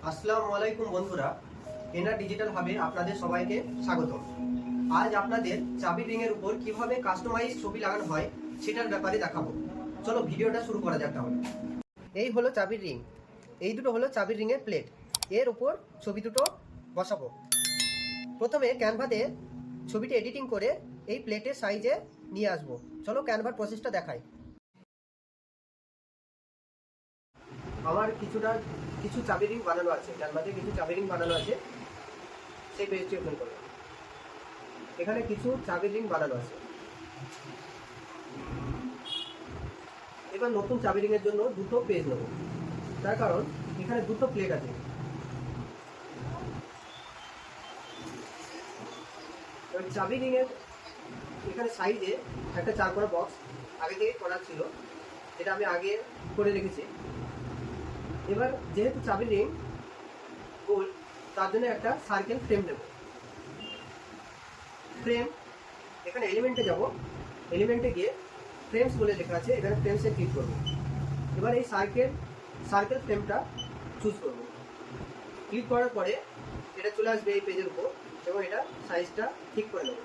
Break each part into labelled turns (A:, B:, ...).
A: আসসালামু আলাইকুম বন্ধুরা, এনআর ডিজিটাল হাবে আপনাদের সবাইকে স্বাগত। আজ আপনাদের চাবি রিং এর উপর কিভাবে কাস্টমাইজ ছবি লাগানো হয় সেটার ব্যাপারে দেখাবো। চলো ভিডিওটা শুরু করা যাক তাহলে। এই হলো চাবির রিং, এই দুটো হলো চাবির রিং এর প্লেট। এর উপর ছবি দুটো বসাবো। প্রথমে ক্যানভাতে ছবিটি এডিটিং করে এই প্লেটের সাইজে নিয়ে আসবো। চলো ক্যানভার প্রসেসটা দেখাই। আমার কিছু চাবি রিং বানানো আছে, ক্যানভাতে কিছু চাবি রিং বানানো আছে, সেই পেজটি ওপেন করব। এখানে কিছু চাবি রিং বানানো আছে। এবার নতুন চাবি রিং এর জন্য দুটো পেজ নেব, তার কারণ এখানে দুটো প্লেট আছে। এবার চাবি রিং এর এখানে সাইডে একটা 4 কোণা বক্স আগে থেকে করা ছিল, যেটা আমি আগে করে রেখেছি। এবার যেহেতু চাবি রিং গোল, তার জন্য একটা সার্কেল ফ্রেম নেব। ফ্রেম, এখানে এলিমেন্টে যাব, এলিমেন্টে গিয়ে ফ্রেমস বলে লেখা আছে, এখানে ফ্রেমসে ক্লিক করব। এবার এই সার্কেল ফ্রেমটা চুজ করব। ক্লিক করার পরে এটা চলে আসবে এই পেজের উপর এবং এটা সাইজটা ঠিক করে নেব।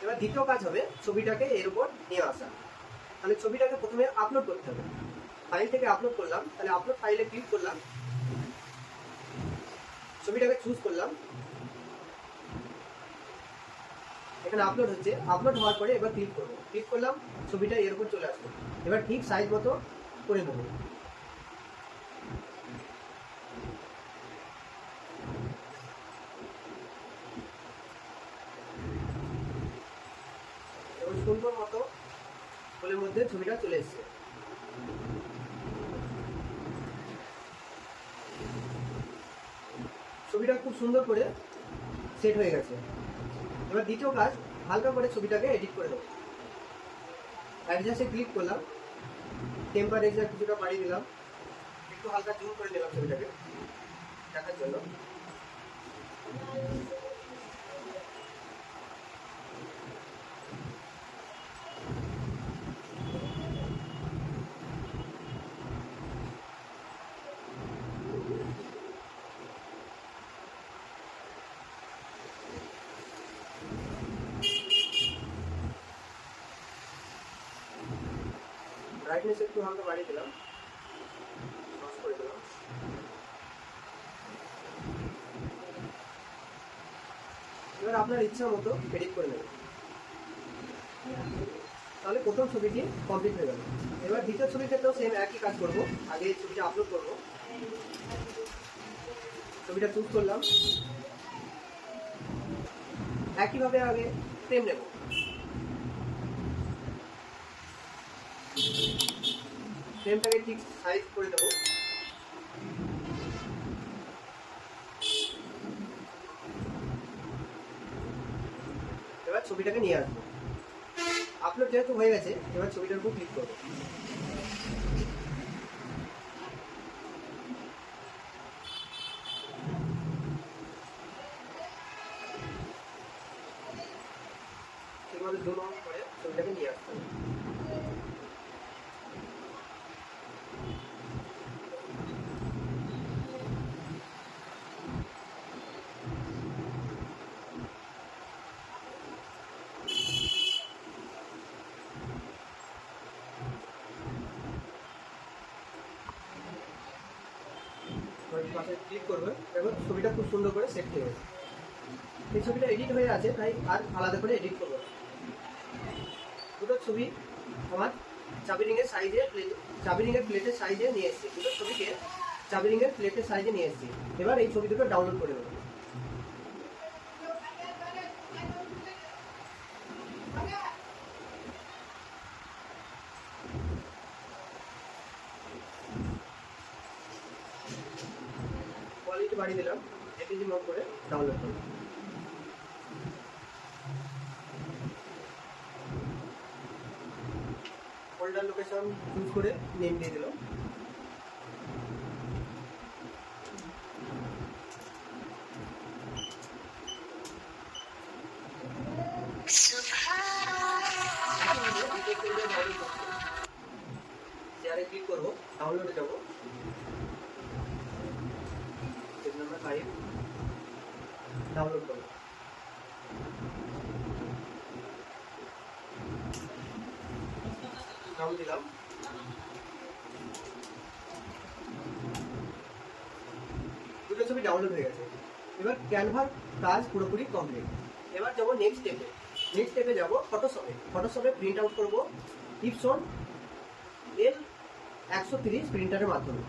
A: এবার দ্বিতীয় কাজ হবে ছবিটাকে এর উপর নিয়ে আসা। তাহলে ছবিটাকে প্রথমে আপলোড করতে হবে। ফাইল থেকে আপলোড করলাম, তাহলে আপলোড ফাইলে ক্লিক করলাম, ছবিটাকে চুজ করলাম, এখানে আপলোড হচ্ছে। আপলোড হওয়ার পরে এবার ক্লিক করবো, ক্লিক করলাম, ছবিটা এর উপর চলে আসবে। এবার ঠিক সাইজ মতো করে দেবো। এবং সুন্দর মতো ফুলের মধ্যে ছবিটা চলে এসছে। ছবিটা খুব সুন্দর করে সেট হয়ে গেছে। এবার দ্বিতীয় কাজ, হালকা করে ছবিটাকে এডিট করে দেবো। অ্যাডজাস্টে ক্লিক করলাম, টেম্পারেচার কিছুটা বাড়িয়ে দিলাম, একটু হালকা জুম করে নিলাম ছবিটাকে দেখার জন্য। ব্রাইটনেস একটু হালকা বাড়িয়ে দিলাম, ক্রস করে দিলাম। এবার আপনার ইচ্ছা মতো এডিট করে নেবেন। তাহলে প্রথম ছবিটি কমপ্লিট হয়ে গেল। এবার দ্বিতীয় ছবির ক্ষেত্রেও সেম একই কাজ করব। আগে এই ছবিটা আপলোড করব, ছবিটা চুজ করলাম, একইভাবে আগে ফ্রেম নেব। ফ্রেমটাকে ঠিক সাইজ করে দেবো। এবার ছবিটাকে নিয়ে আসবো। আপলোড যেহেতু হয়ে গেছে, এবার ছবিটার উপর ক্লিক করবো। ঠিকমতো জুম আউট করে ছবিটাকে নিয়ে আসতে হবে। পাশে ক্লিক করবে, এবার ছবিটা খুব সুন্দর করে সেট হয়ে গেছে। এই ছবিটা এডিট হয়ে আছে, তাই আর আলাদা করে এডিট করবো না। দুটো ছবি আমার চাবি রিংয়ের প্লেটের সাইজে নিয়ে এসেছি। দুটো ছবিকে চাবি রিংয়ের প্লেটের সাইজে নিয়ে এসেছি। এবার এই ছবি দুটো ডাউনলোড করে নেবো। কোয়ালিটি বাড়িয়ে দিলাম, জেপিজি মোড করে ডাউনলোড করলাম। ফোল্ডার লোকেশন চুজ করে নেম দিয়ে দিলাম। শেয়ারে ক্লিক করবো। ডাউনলোডে যাবো, পেজ নাম্বার 5 ডাউনলোড করবো। নাম দিলাম, দুটো ছবি ডাউনলোড হয়ে গেছে। এবার ক্যানভার কাজ পুরোপুরি কমপ্লিট। এবার যাবো নেক্সট স্টেপে। নেক্সট স্টেপে যাবো ফটোশপে প্রিন্ট আউট করবো ইপসন L130 প্রিন্টারের মাধ্যমে।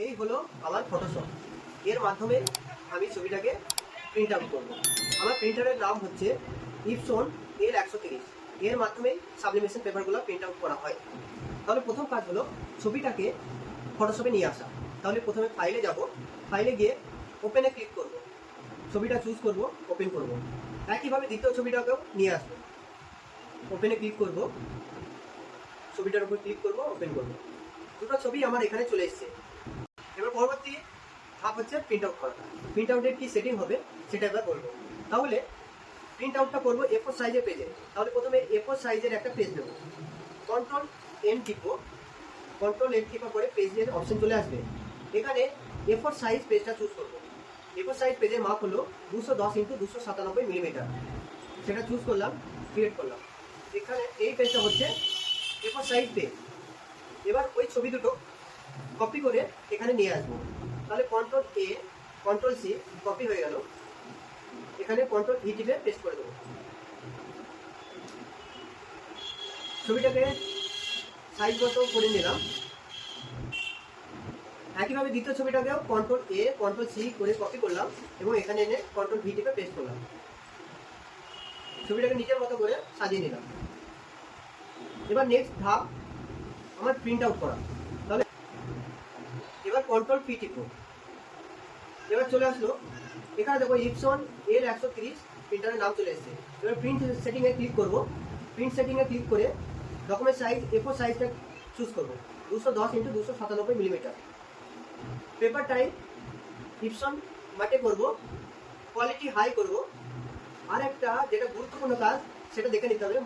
A: এই হলো আমার ফটোশপ, এর মাধ্যমে আমি ছবিটাকে প্রিন্ট আউট করবো। আমার প্রিন্টারের নাম হচ্ছে ইপসন L130, এর মাধ্যমে সাবলিমেশন পেপারগুলো প্রিন্ট আউট করা হয়। তাহলে প্রথম কাজ হলো ছবিটাকে ফটোশপে নিয়ে আসা। তাহলে প্রথমে ফাইলে যাব, ফাইলে গিয়ে ওপেনে ক্লিক করব, ছবিটা চুজ করব, ওপেন করব। একইভাবে দ্বিতীয় ছবিটাকেও নিয়ে আসবো, ওপেনে ক্লিক করব, ছবিটার উপর ক্লিক করব, ওপেন করব। দুটো ছবি আমার এখানে চলে এসেছে। এবার পরবর্তী ধাপ হচ্ছে প্রিন্ট আউট করা। প্রিন্ট আউটের কি সেটিং হবে সেটা এবার বলবো। তাহলে প্রিন্ট আউটটা করবো A4 সাইজের পেজে। তাহলে প্রথমে A4 সাইজের একটা পেজ নেব, কন্ট্রোল N টিপা করে পেজের অপশন চলে আসবে। এখানে A4 সাইজ পেজটা চুজ করবো। A4 সাইজ পেজের মাপ হলো 210x297 মিলিমিটার, সেটা চুজ করলাম, ক্রিয়েট করলাম। এখানে এই পেজটা হচ্ছে A4 সাইজ পেজ। এবার ওই ছবি দুটো কপি করে এখানে নিয়ে আসবো। তাহলে control A control C copy হয়ে গেল। এখানে কন্ট্রোল V টিপে পেস্ট করে দেবো। ছবিটাকে সাইজ মতো করে নিলাম। একইভাবে দ্বিতীয় ছবিটাকেও কন্ট্রোল A কন্ট্রোল C করে কপি করলাম এবং এখানে এনে কন্ট্রোল V টিপে পেস্ট করলাম। ছবিটাকে নিজের মতো করে সাজিয়ে নিলাম। এবার নেক্সট ধাপ আমার প্রিন্ট আউট করা। তাহলে এবার কন্ট্রোল P টিপো, এবার চলে আসলো। এখানে দেখো ইপসন L130 প্রিন্টারের নাম চলে এসেছে। এবার প্রিন্ট সেটিংয়ে ক্লিক করবো। প্রিন্ট সেটিংয়ে ক্লিক করে ডকুমেন্ট সাইজ A4 সাইজটা চুজ করবো, 210x297 millimetre. Paper type Epson matte করবো, কোয়ালিটি হাই করবো। আর একটা যেটা গুরুত্বপূর্ণ কাজ সেটা দেখে নিতে হবে,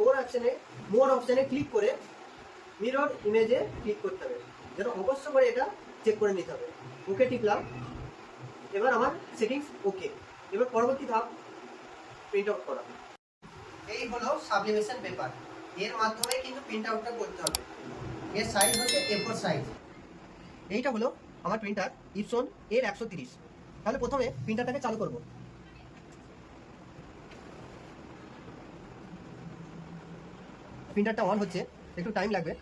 A: মোর অপশানে ক্লিক করে মিরর ইমেজে ক্লিক করতে হবে, যেন অবশ্য করে এটা চেক করে নিতে হবে। ওকে টিপলাম। এবার আমার সেটিংস ওকে। এবার পরবর্তী ধাপ প্রিন্ট আউট করা। এই হলো সাবলিমেশন পেপার, এর মাধ্যমে কিন্তু প্রিন্ট আউটটা করতে হবে। এর সাইজ হচ্ছে A4 সাইজ। এইটা হলো আমার প্রিন্টার ইপসন L130। তাহলে প্রথমে প্রিন্টারটাকে চালু করব। প্রিন্টারটা অন হচ্ছে, একটু টাইম লাগবে।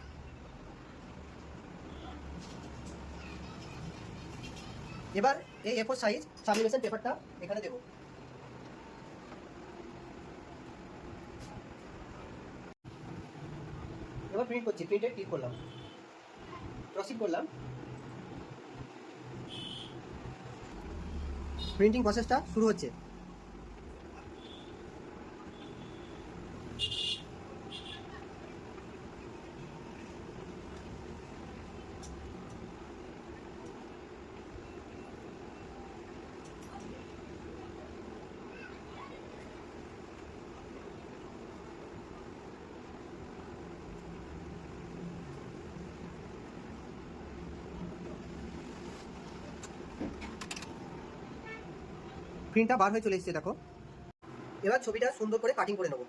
A: এবার এই A4 সাইজ সাবলিমেশন পেপারটা এখানে দেব। এবার প্রিন্ট করছি, প্রিন্টে ক্লিক করলাম, প্রসিড করলাম। প্রিন্টিং প্রসেসটা শুরু হচ্ছে। প্রিন্টটা বার হয়ে চলে এসেছে দেখো। এবার ছবিটা সুন্দর করে কাটিং করে নেবো।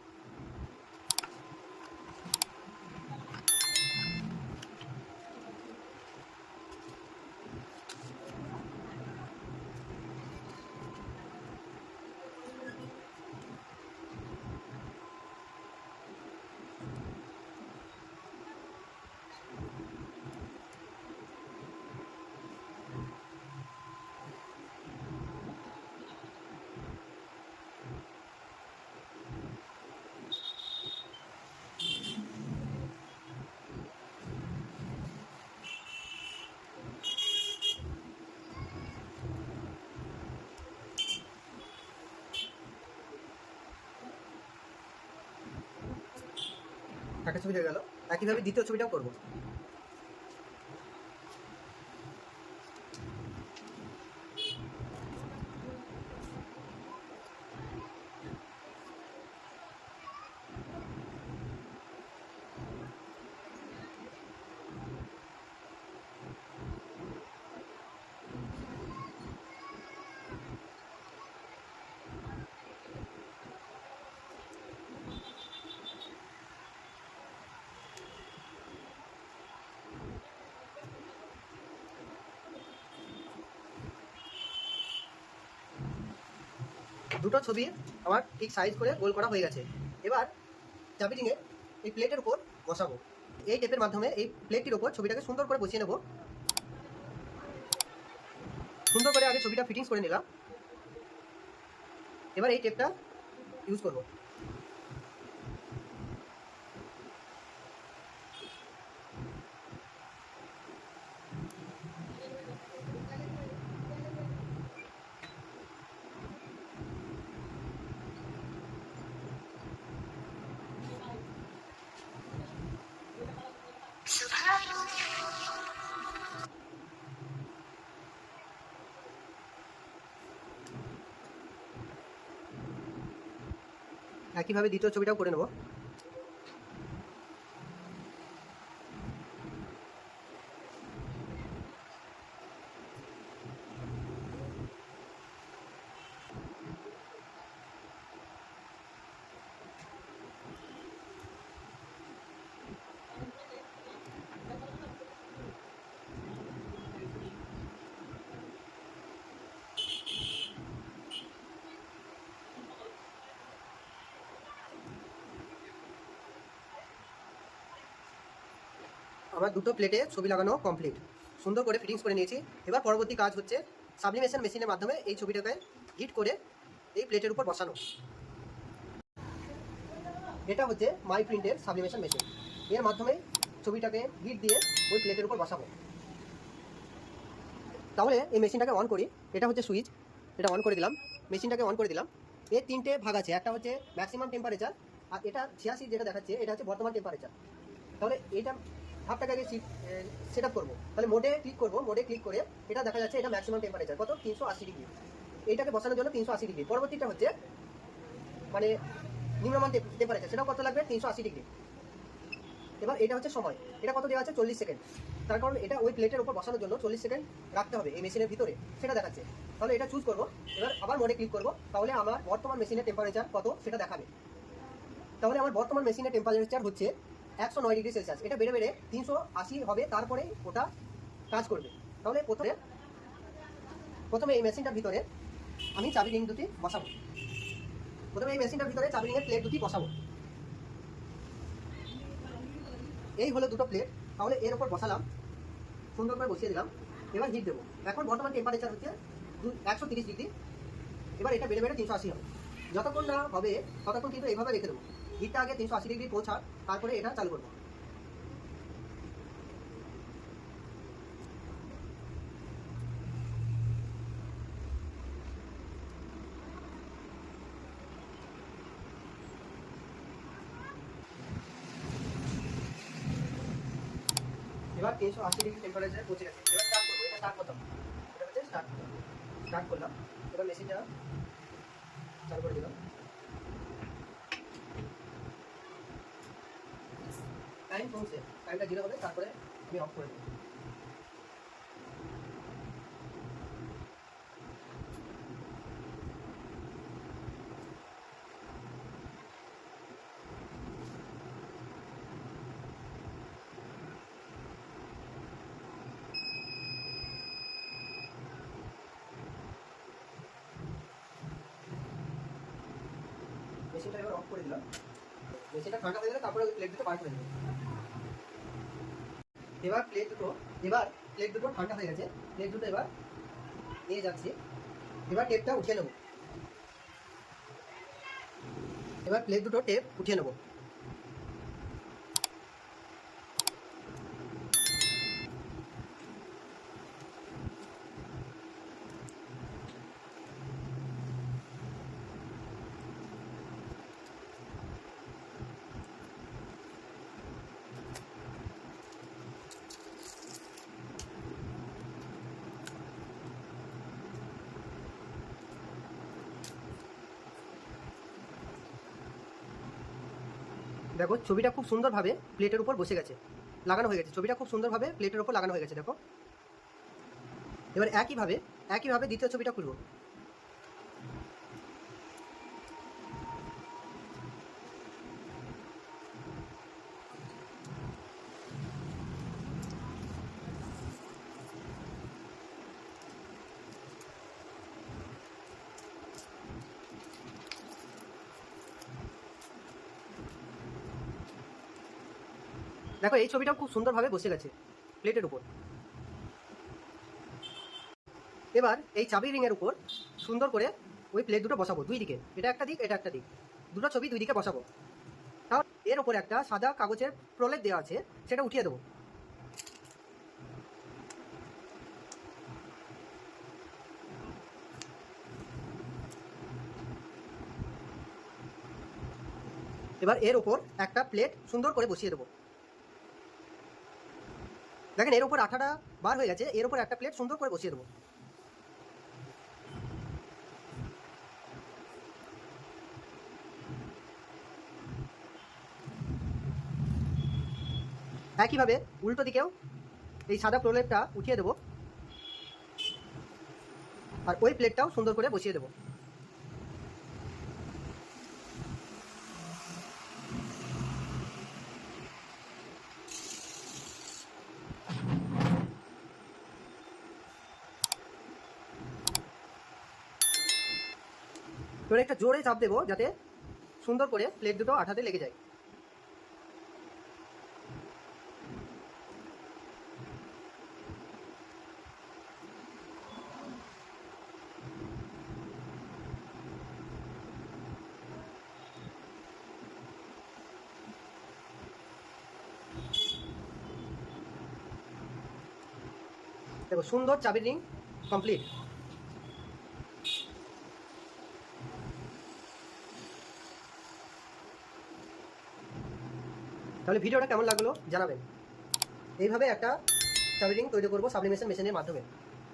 A: একটা ছবি হয়ে গেল। একইভাবে দ্বিতীয় ছবিটাও করবো। দুটো ছবি আমার ঠিক সাইজ করে গোল করা হয়ে গেছে। এবার চাবি রিংয়ে এই প্লেটের উপর বসাবো। এই টেপের মাধ্যমে এই প্লেটটির উপর ছবিটাকে সুন্দর করে বসিয়ে নেব। সুন্দর করে আগে ছবিটা ফিটিংস করে নিলাম। এবার এই টেপটা ইউজ করব। একইভাবে দ্বিতীয় ছবিটাও করে নেব। আমার দুটো প্লেটে ছবি লাগানো কমপ্লিট, সুন্দর করে ফিটিংস করে নিয়েছি। এবার পরবর্তী কাজ হচ্ছে সাবলিমেশন মেশিনের মাধ্যমে এই ছবিটাকে হিট করে এই প্লেটের উপর বসানো। এটা হচ্ছে মাই প্রিন্টের সাবলিমেশন মেশিন। এর মাধ্যমে ছবিটাকে হিট দিয়ে ওই প্লেটের উপর বসাবো। তাহলে এই মেশিনটাকে অন করি। এটা হচ্ছে সুইচ, এটা অন করে দিলাম। মেশিনটাকে অন করে দিলাম। এর তিনটে ভাগ আছে, একটা হচ্ছে ম্যাক্সিমাম টেম্পারেচার, আর এটা 86 যেটা দেখাচ্ছে এটা হচ্ছে বর্তমান টেম্পারেচার। তাহলে এটা ভাবটাকে আগে সেট আপ করবো। তাহলে মোডে ক্লিক করবো, মোডে ক্লিক করে এটা দেখা যাচ্ছে এটা ম্যাক্সিমাম টেম্পারেচার কত 380 ডিগ্রি। এইটাকে বসানোর জন্য 380 ডিগ্রি। পরবর্তীটা হচ্ছে মানে নিম্নমান টেম্পারেচার, সেটাও কত লাগবে 380 ডিগ্রি। এবার এটা হচ্ছে সময়, এটা কত দেওয়া আছে 40 সেকেন্ড। তার কারণ এটা ওই প্লেটের উপর বসানোর জন্য 40 সেকেন্ড রাখতে হবে এই মেশিনের ভিতরে, সেটা দেখাচ্ছে। তাহলে এটা চুজ করবো। এবার আবার মোডে ক্লিক করবো, তাহলে আমার বর্তমান মেশিনের টেম্পারেচার কত সেটা দেখাবে। তাহলে আমার বর্তমান মেশিনের টেম্পারেচার হচ্ছে 109 ডিগ্রি সেলসিয়াস। এটা বেড়ে বেড়ে 380 হবে, তারপরে ওটা কাজ করবে। তাহলে প্রথমে এই মেশিনটার ভিতরে আমি চাবি রিং দুটি বসাবো। প্রথমে এই মেশিনটার ভিতরে চাবি রিংয়ের প্লেট দুটি বসাবো। এই হলো দুটো প্লেট। তাহলে এর উপর বসালাম, সুন্দর করে বসিয়ে দিলাম। এবার হিট দেবো। এখন বর্তমান টেম্পারেচার হচ্ছে 130 ডিগ্রি। এবার এটা বেড়ে বেড়ে 380 হবে। যতক্ষণ না হবে ততক্ষণ কিন্তু এইভাবে রেখে দেবো। হিটটা আগে 380 ডিগ্রি পৌঁছার, তারপরে এটা চালু করবো। এবার 380 ডিগ্রি টেম্পারেচারে পৌঁছে গেছে। এবার স্টার্ট করবো। এটা স্টার্ট করতাম, এটা হচ্ছে স্টার্ট করলাম। এবার মেশিনটা চালু করে দিলাম। টাইম কমছে, টাইমটা 0 হবে, তারপরে আমি অফ করে দেবো। মেশিনটা এবার অফ করে দিলাম। মেশিনটা ঠান্ডা হয়ে গেলে তারপরে ওই প্লেট দুটো বার করে দেবো। এবার প্লেট দুটো ঠান্ডা হয়ে গেছে। প্লেট দুটো এবার নিয়ে যাচ্ছি। এবার টেপটা উঠিয়ে নেবো। এবার প্লেট দুটো টেপ উঠিয়ে নেবো। দেখো ছবিটা খুব সুন্দরভাবে প্লেটের উপর বসে গেছে, লাগানো হয়ে গেছে। ছবিটা খুব সুন্দরভাবে প্লেটের উপর লাগানো হয়ে গেছে। দেখো এবার একইভাবে দ্বিতীয় ছবিটা খুলবো। দেখো এই ছবিটাও খুব সুন্দরভাবে বসে গেছে প্লেটের উপর। এবার এই চাবি রিংয়ের উপর সুন্দর করে ওই প্লেট দুটো বসাবো দুই দিকে, এটা একটা দিক এটা একটা দিক, দুটো ছবি দুই দিকে বসাবো। তাহলে এর উপর একটা সাদা কাগজের প্রলেপ দেওয়া আছে, সেটা উঠিয়ে দেবো। এবার এর উপর একটা প্লেট সুন্দর করে বসিয়ে দেবো। দেখেন এর উপর আঠাটা বার হয়ে গেছে, এর উপর একটা প্লেট সুন্দর করে বসিয়ে দেবো। একইভাবে উল্টো দিকেও এই সাদা প্রলেপটা উঠিয়ে দেবো, আর ওই প্লেটটাও সুন্দর করে বসিয়ে দেবো। এবার একটা জোরে চাপ দেবো যাতে সুন্দর করে প্লেট দুটো আঠাতে লেগে যায়। দেখো সুন্দর চাবির রিং কমপ্লিট। তাহলে ভিডিওটা কেমন লাগলো জানাবেন। এইভাবে একটা চাবি রিং তৈরি করবো সাবলিমেশন মেশিনের মাধ্যমে।